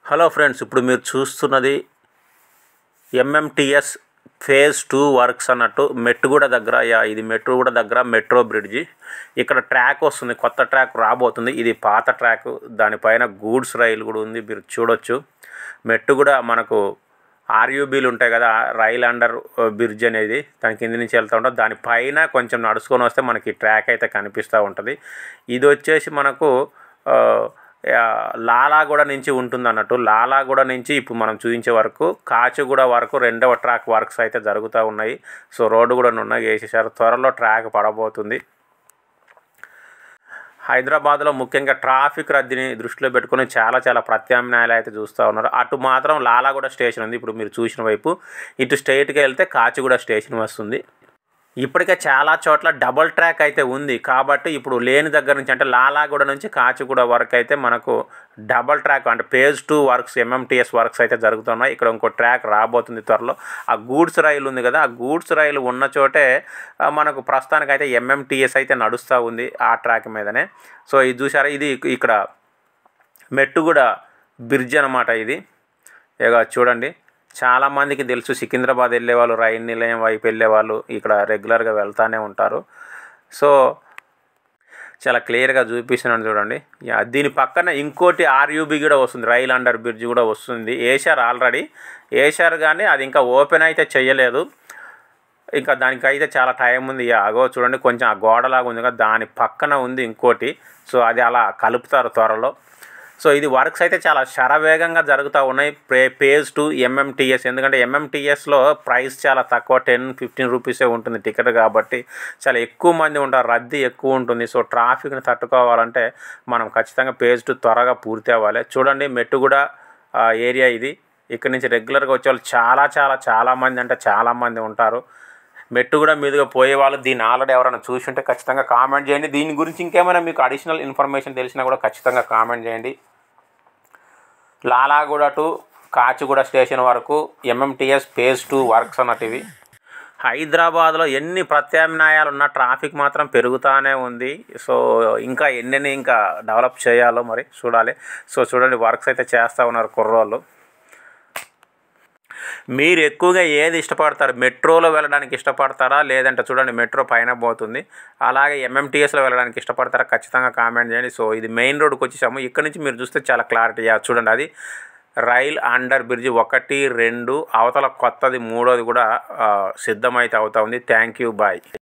Hello friends, ఇప్పుడు మీరు చూస్తున్నది ఎంఎంటీఎస్ ఫేజ్ 2 వర్క్స్ అన్నట్టు మెట్టుగూడ దగ్గర. ఇది మెట్టుగూడ దగ్గర మెట్రో బ్రిడ్జి. ఇక్కడ ట్రాక్ వస్తుంది, కొత్త ట్రాక్ రాబోతుంది. ఇది పాత ట్రాక్, దానిపైన గూడ్స్ రైలు కూడా ఉంది, మీరు చూడొచ్చు. మెట్టుగూడ మనకు ఆర్యూబీలు ఉంటాయి కదా, రైల్ అండర్ బ్రిడ్జ్ అనేది, దాని కింద నుంచి వెళ్తూ ఉంటుంది. దానిపైన కొంచెం నడుచుకొని వస్తే మనకి ట్రాక్ అయితే కనిపిస్తూ ఉంటుంది. ఇది వచ్చేసి మనకు లాలాగూడ నుంచి ఉంటుంది అన్నట్టు. లాలాగూడ నుంచి ఇప్పుడు మనం చూపించే వరకు కాచిగూడ వరకు రెండవ ట్రాక్ వర్క్స్ అయితే జరుగుతూ ఉన్నాయి. సో రోడ్డు కూడా నున్నగా వేసేసారు, త్వరలో ట్రాక్ పడబోతుంది. హైదరాబాద్లో ముఖ్యంగా ట్రాఫిక్ రద్దీని దృష్టిలో పెట్టుకుని చాలా ప్రత్యామ్నాయాలు అయితే చూస్తూ ఉన్నారు. అటు మాత్రం లాలాగూడ స్టేషన్ ఉంది, ఇప్పుడు మీరు చూసిన వైపు. ఇటు స్ట్రైట్గా వెళ్తే కాచిగూడ స్టేషన్ వస్తుంది. ఇప్పటికే చాలా చోట్ల డబుల్ ట్రాక్ అయితే ఉంది కాబట్టి ఇప్పుడు లేని దగ్గర నుంచి అంటే లాలాగూడ నుంచి కాచిగూడ వరకు అయితే మనకు డబుల్ ట్రాక్ అంటే ఫేజ్ 2 వర్క్స్ ఎంఎంటీఎస్ వర్క్స్ అయితే జరుగుతున్నాయి. ఇక్కడ ఇంకో ట్రాక్ రాబోతుంది త్వరలో. ఆ గూడ్స్ రైలు ఉంది కదా, ఆ గూడ్స్ రైలు ఉన్న చోటే మనకు ప్రస్తుతానికైతే ఎంఎంటీఎస్ అయితే నడుస్తూ ఉంది ఆ ట్రాక్ మీదనే. సో ఇది చూసారా, ఇది ఇక్కడ మెట్టుగూడ బ్రిడ్జ్ అనమాట. ఇది ఇక చూడండి, చాలామందికి తెలుసు, సికింద్రాబాద్ వెళ్ళేవాళ్ళు, రైలు నిలయం వైపు వెళ్ళేవాళ్ళు ఇక్కడ రెగ్యులర్గా వెళ్తూనే ఉంటారు. సో చాలా క్లియర్గా చూపిస్తున్నాను చూడండి. దీని పక్కన ఇంకోటి ఆర్యూబీ కూడా వస్తుంది, రైల్ అండర్ బ్రిడ్జ్ కూడా వస్తుంది. వేశారు, ఆల్రెడీ వేశారు, కానీ అది ఇంకా ఓపెన్ అయితే చేయలేదు. ఇంకా దానికైతే చాలా టైం ఉంది. అగో చూడండి, కొంచెం ఆ గోడలాగా ఉంది కదా, దాని పక్కన ఉంది ఇంకోటి. సో అది అలా కలుపుతారు త్వరలో. సో ఇది వర్క్స్ అయితే చాలా శరవేగంగా జరుగుతూ ఉన్నాయి ఫేజ్ 2 ఎంఎంటీఎస్. ఎందుకంటే ఎంఎంటీఎస్లో ప్రైస్ చాలా తక్కువ, 10-15 రూపీసే ఉంటుంది టికెట్, కాబట్టి చాలా ఎక్కువ మంది ఉంటారు, రద్దీ ఎక్కువ ఉంటుంది. సో ట్రాఫిక్ని తట్టుకోవాలంటే మనం ఖచ్చితంగా ఫేజ్ 2 త్వరగా పూర్తి అవ్వాలి. చూడండి, మెట్టుగూడ ఏరియా ఇది. ఇక్కడ నుంచి రెగ్యులర్గా వచ్చేవాళ్ళు చాలామంది అంటే చాలామంది ఉంటారు. మెట్టుగూడ మీదుగా పోయే వాళ్ళు దీన్ని ఆల్రెడీ ఎవరైనా చూసి ఉంటే ఖచ్చితంగా కామెంట్ చేయండి. దీని గురించి ఇంకేమైనా మీకు అడిషనల్ ఇన్ఫర్మేషన్ తెలిసినా కూడా ఖచ్చితంగా కామెంట్ చేయండి. లాలాగూడ టు కాచిగూడ స్టేషన్ వరకు ఎంఎంటీఎస్ ఫేజ్ 2 వర్క్స్ అన్నట్టు ఇవి. హైదరాబాద్లో ఎన్ని ప్రత్యామ్నాయాలు ఉన్న ట్రాఫిక్ మాత్రం పెరుగుతూనే ఉంది. సో ఇంకా ఎన్నెన్ని ఇంకా డెవలప్ చేయాలో మరి చూడాలి. సో చూడండి, వర్క్స్ అయితే చేస్తూ ఉన్నారు కుర్రోళ్ళు. మీరు ఎక్కువగా ఏది ఇష్టపడతారు? మెట్రోలో వెళ్ళడానికి ఇష్టపడతారా, లేదంటే చూడండి మెట్రో పైన పోతుంది, అలాగే ఎంఎంటీఎస్లో వెళ్ళడానికి ఇష్టపడతారా? ఖచ్చితంగా కామెంట్ చేయండి. సో ఇది మెయిన్ రోడ్కి వచ్చేసాము. ఇక్కడ నుంచి మీరు చూస్తే చాలా క్లారిటీ చూడండి, అది రైల్ అండర్ బ్రిడ్జ్ 1, 2, అవతల కొత్తది 3వది కూడా సిద్ధమైతే అవుతా ఉంది. Thank you, bye.